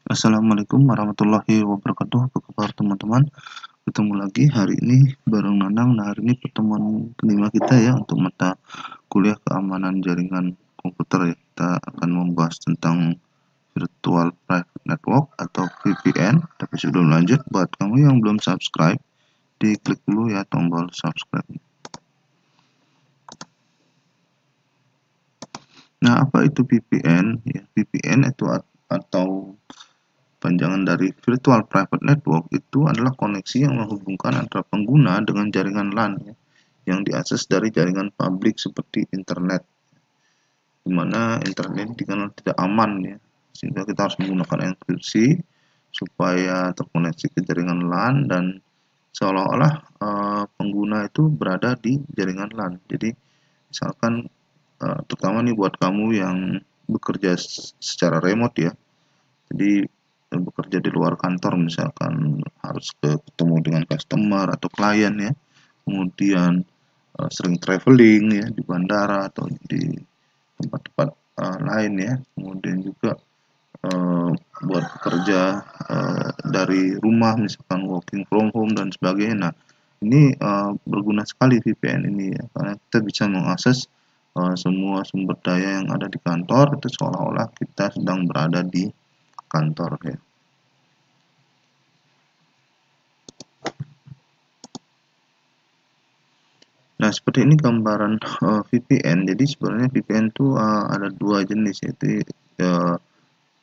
Assalamualaikum warahmatullahi wabarakatuh. Apa kabar teman-teman? Ketemu lagi hari ini bareng Nanang. Nah, hari ini pertemuan kelima kita ya untuk mata kuliah keamanan jaringan komputer ya. Kita akan membahas tentang Virtual Private Network atau VPN. Tapi sebelum lanjut, buat kamu yang belum subscribe, diklik dulu ya tombol subscribe. Nah, apa itu VPN? Ya, VPN itu atau panjangan dari Virtual Private Network itu adalah koneksi yang menghubungkan antara pengguna dengan jaringan LAN ya, yang diakses dari jaringan publik seperti internet, di mana internet dikenal tidak aman ya, sehingga kita harus menggunakan enkripsi supaya terkoneksi ke jaringan LAN dan seolah-olah pengguna itu berada di jaringan LAN. Jadi misalkan terutama nih buat kamu yang bekerja secara remote ya, jadi bekerja di luar kantor misalkan harus ketemu dengan customer atau klien ya, kemudian sering traveling ya di bandara atau di tempat-tempat lain ya, kemudian juga buat bekerja dari rumah misalkan working from home dan sebagainya. Nah, ini berguna sekali VPN ini ya, karena kita bisa mengakses semua sumber daya yang ada di kantor itu seolah-olah kita sedang berada di kantor ya. Nah, seperti ini gambaran VPN. Jadi sebenarnya VPN itu ada dua jenis, yaitu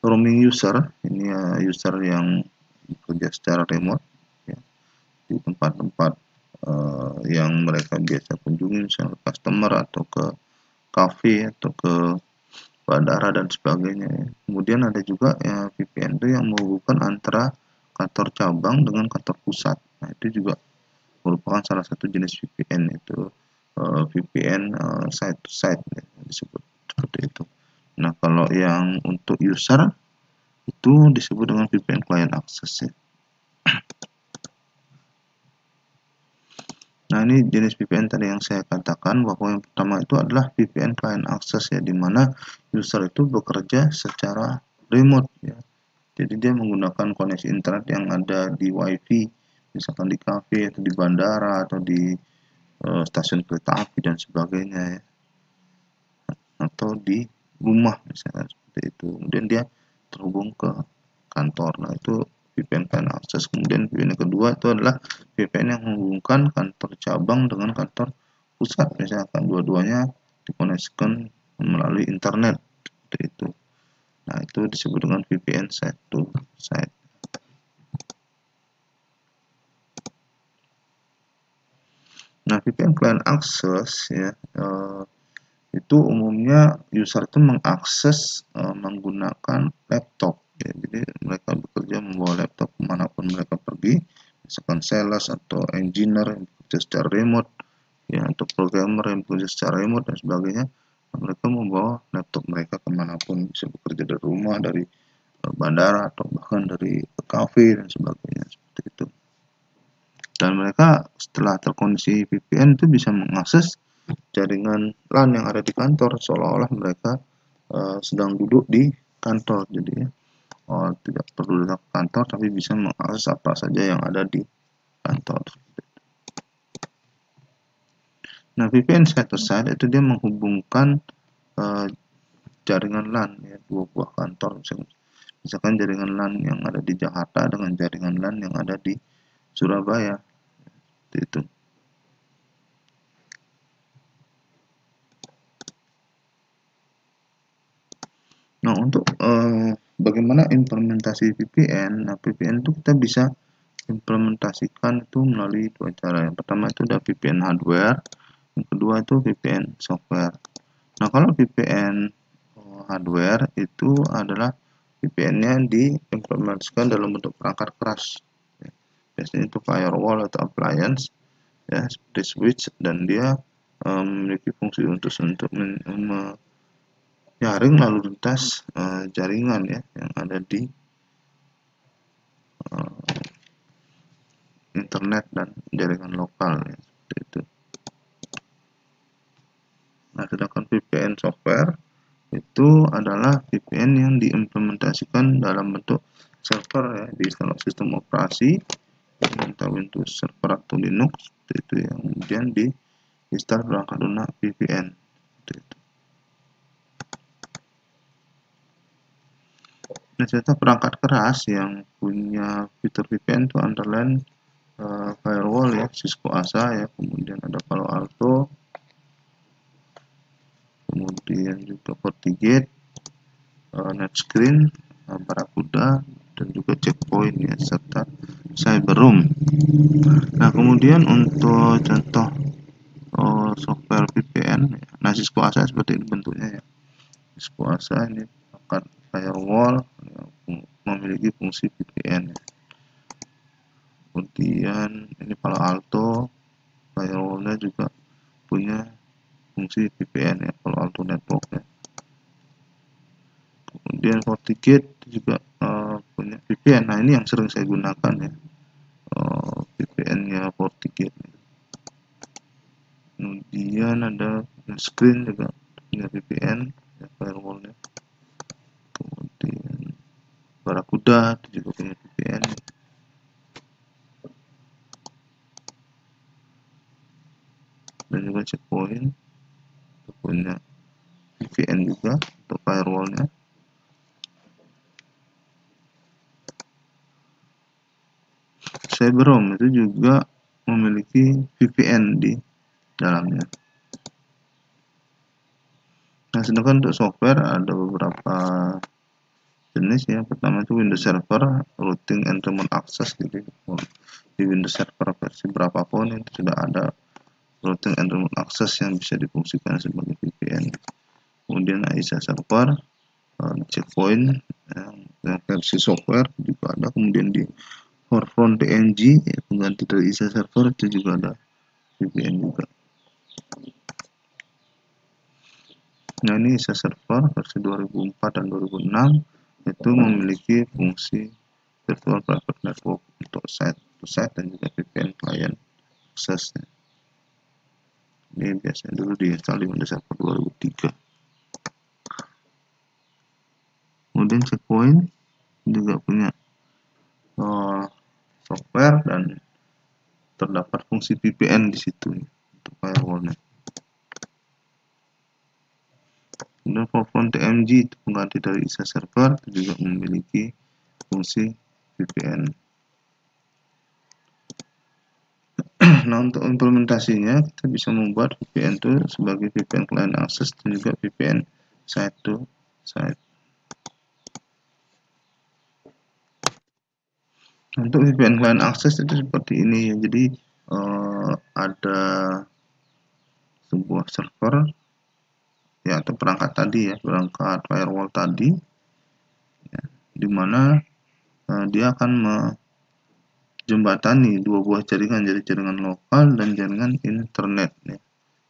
roaming user. Ini user yang bekerja secara remote ya, di tempat-tempat yang mereka biasa kunjungi, misalnya customer atau ke cafe atau ke bandara dan sebagainya ya. Kemudian ada juga VPN itu yang menghubungkan antara kantor cabang dengan kantor pusat. Nah, itu juga merupakan salah satu jenis VPN, itu VPN site to site ya, disebut seperti itu. Nah, kalau yang untuk user itu disebut dengan VPN client access ya. Nah, ini jenis VPN tadi yang saya katakan, bahwa yang pertama itu adalah VPN client access ya, di mana user itu bekerja secara remote ya. Jadi dia menggunakan koneksi internet yang ada di WiFi, misalkan di cafe atau di bandara atau di stasiun kereta api dan sebagainya ya, atau di rumah misalnya seperti itu. Kemudian dia terhubung ke kantor. Nah, itu VPN client access. Kemudian VPN yang kedua itu adalah VPN yang menghubungkan kantor cabang dengan kantor pusat, misalkan dua-duanya dikoneksikan melalui internet seperti itu. Nah, itu disebut dengan VPN site to site. Nah, VPN client access ya, itu umumnya user itu mengakses menggunakan laptop ya. Jadi mereka bekerja membawa laptop kemanapun mereka pergi, misalkan sales atau engineer yang bekerja secara remote ya, atau programmer yang bekerja secara remote dan sebagainya. Mereka membawa laptop mereka kemanapun, bisa bekerja dari rumah, dari bandara, atau bahkan dari cafe dan sebagainya seperti itu. Dan mereka setelah terkoneksi VPN itu bisa mengakses jaringan LAN yang ada di kantor, seolah-olah mereka sedang duduk di kantor. Jadi tidak perlu datang ke kantor, tapi bisa mengakses apa saja yang ada di kantor. Nah, VPN site to site itu dia menghubungkan jaringan LAN ya, dua buah kantor. Misalkan jaringan LAN yang ada di Jakarta dengan jaringan LAN yang ada di Surabaya, seperti itu. Nah, untuk bagaimana implementasi VPN? Nah, VPN itu kita bisa implementasikan itu melalui dua cara. Yang pertama itu ada VPN hardware, yang kedua itu VPN software. Nah, kalau VPN hardware itu adalah VPN-nya diimplementasikan dalam bentuk perangkat keras. Biasanya itu firewall atau appliance ya, seperti switch, dan dia memiliki fungsi untuk menyaring lalu lintas jaringan ya yang ada di internet dan jaringan lokal ya, seperti itu. Nah, sedangkan VPN software itu adalah VPN yang diimplementasikan dalam bentuk server ya, di sistem operasi, entah Windows Server atau Linux, itu yang kemudian di install perangkat lunak VPN. Itu. Nah, ternyata perangkat keras yang punya fitur VPN itu antara lain firewall ya, Cisco ASA ya, kemudian ada Palo Alto, kemudian juga FortiGate, NetScreen, Barracuda, dan juga Checkpoint ya, serta Cyberroom. Nah, kemudian untuk contoh software VPN, ya. Nah, Cisco ASA seperti ini bentuknya ya. Cisco ASA ini akan firewall ya, memiliki fungsi VPN. Ya. Kemudian ini Palo Alto, firewallnya juga punya fungsi VPN ya, Palo Alto Network ya. Kemudian FortiGate juga punya VPN. Nah, ini yang sering saya gunakan ya, VPN-nya FortiGate. Kemudian ada screen juga punya VPN ya, firewallnya. Kemudian Barracuda juga punya VPN. Dan juga Checkpoint punya VPN juga untuk firewallnya. Cyberroom itu juga memiliki VPN di dalamnya. Nah, sedangkan untuk software ada beberapa jenis ya. Pertama itu Windows Server Routing and Remote Access, gitu. Di Windows Server versi berapapun itu sudah ada Routing and Remote Access yang bisa difungsikan sebagai VPN. Kemudian AISA Server, Checkpoint yang versi software juga ada. Kemudian di Forefront DNG ya, pengganti dari AISA Server itu juga ada VPN juga. Nah, ini AISA Server versi 2004 dan 2006 itu memiliki fungsi Virtual Private Network untuk site-to-site dan juga VPN client access. Ini biasanya dulu diinstal di Windows Server 2003. Kemudian Checkpoint juga punya software dan terdapat fungsi VPN di situ untuk firewallnya. Kemudian Forefront DMG itu pengganti dari AISA Server itu juga memiliki fungsi VPN. Nah, untuk implementasinya kita bisa membuat VPN itu sebagai VPN client access dan juga VPN site to site. Untuk VPN client access itu seperti ini ya. Jadi ada sebuah server ya, atau perangkat tadi ya, perangkat firewall tadi ya, di mana dia akan menjembatani dua buah jaringan, jadi jaringan lokal dan jaringan internet ya.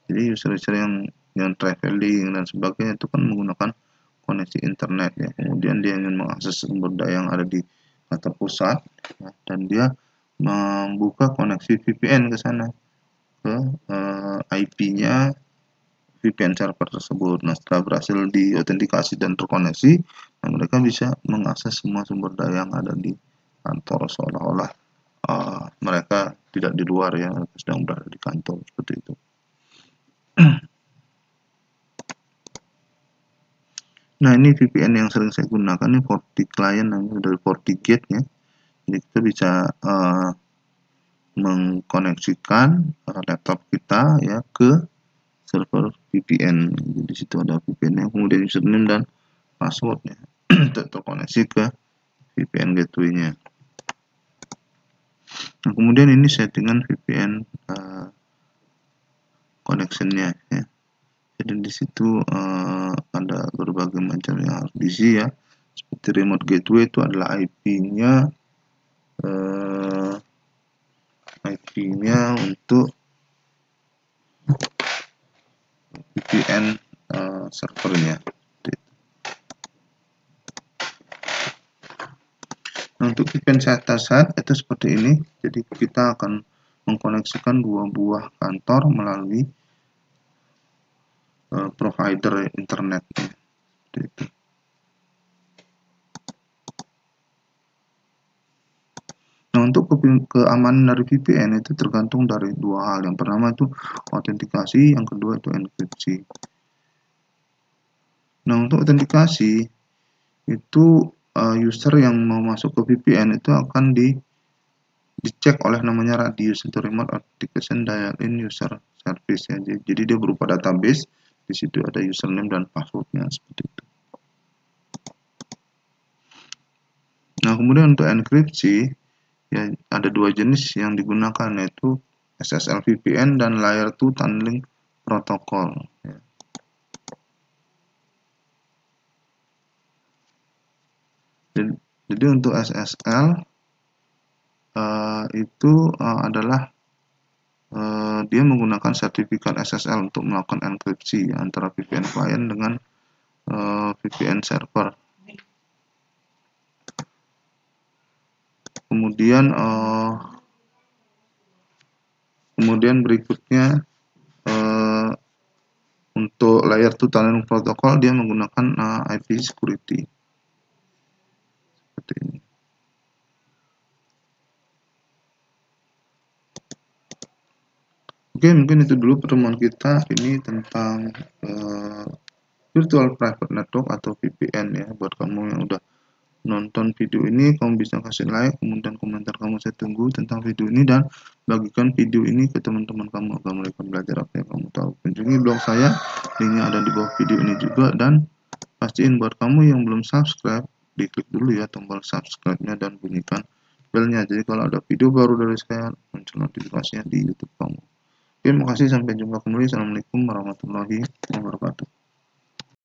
Jadi user-user yang traveling dan sebagainya itu kan menggunakan koneksi internet ya. Kemudian dia ingin mengakses sumber daya yang ada di kantor pusat ya, dan dia membuka koneksi VPN ke sana, ke IP-nya VPN server tersebut. Nah, setelah berhasil diautentikasi dan terkoneksi, nah mereka bisa mengakses semua sumber daya yang ada di kantor seolah-olah mereka tidak di luar ya, mereka sedang berada di kantor, seperti itu. Nah, ini VPN yang sering saya gunakan ini FortiClient dari FortiGate ya. Jadi kita bisa mengkoneksikan laptop kita ya ke server VPN. Jadi di situ ada VPN yang kemudian username dan passwordnya terkoneksi ke VPN gateway-nya. Nah, kemudian ini settingan VPN connection-nya ya. Jadi di situ ada berbagai macam yang harus diisi ya. Seperti remote gateway itu adalah IP-nya untuk VPN servernya. Nah, untuk VPN site-to-site itu seperti ini. Jadi kita akan mengkoneksikan dua buah kantor melalui provider internet. Itu. untuk keamanan dari VPN itu tergantung dari dua hal. Yang pertama itu autentikasi, yang kedua itu enkripsi. Nah, untuk autentikasi itu user yang mau masuk ke VPN itu akan dicek oleh namanya Radius, itu Remote Authentication Dial-in User Service ya. Jadi dia berupa database, di situ ada username dan passwordnya seperti itu. Nah, kemudian untuk enkripsi ya ada dua jenis yang digunakan, yaitu SSL VPN dan Layer 2 Tunneling Protocol ya. Jadi untuk SSL itu adalah dia menggunakan sertifikat SSL untuk melakukan enkripsi ya, antara VPN client dengan VPN server. Kemudian berikutnya untuk Layer 2 Tunneling Protocol dia menggunakan IP security seperti ini. Oke, mungkin itu dulu pertemuan kita ini tentang Virtual Private Network atau VPN ya. Buat kamu yang udah nonton video ini, kamu bisa kasih like, kemudian komentar kamu saya tunggu tentang video ini, dan bagikan video ini ke teman-teman kamu agar mereka belajar apa yang kamu tahu. Kunjungi blog saya, linknya ada di bawah video ini juga, dan pastiin buat kamu yang belum subscribe, diklik dulu ya tombol subscribe-nya dan bunyikan belnya. Jadi kalau ada video baru dari saya, muncul notifikasinya di YouTube kamu. Terima kasih, sampai jumpa kembali. Assalamualaikum warahmatullahi wabarakatuh.